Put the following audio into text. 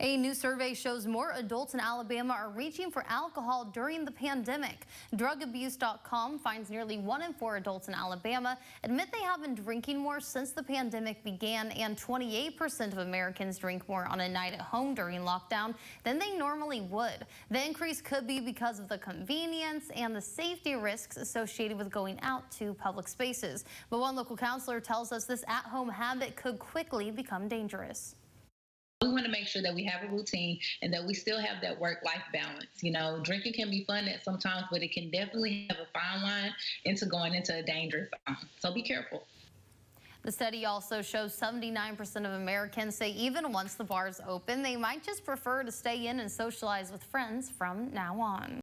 A new survey shows more adults in Alabama are reaching for alcohol during the pandemic. DrugAbuse.com finds nearly 1 in 4 adults in Alabama admit they have been drinking more since the pandemic began, and 28% of Americans drink more on a night at home during lockdown than they normally would. The increase could be because of the convenience and the safety risks associated with going out to public spaces. But one local counselor tells us this at-home habit could quickly become dangerous. We want to make sure that we have a routine and that we still have that work-life balance. You know, drinking can be fun at sometimes, but it can definitely have a fine line into going into a dangerous zone. So be careful. The study also shows 79% of Americans say even once the bars open, they might just prefer to stay in and socialize with friends from now on.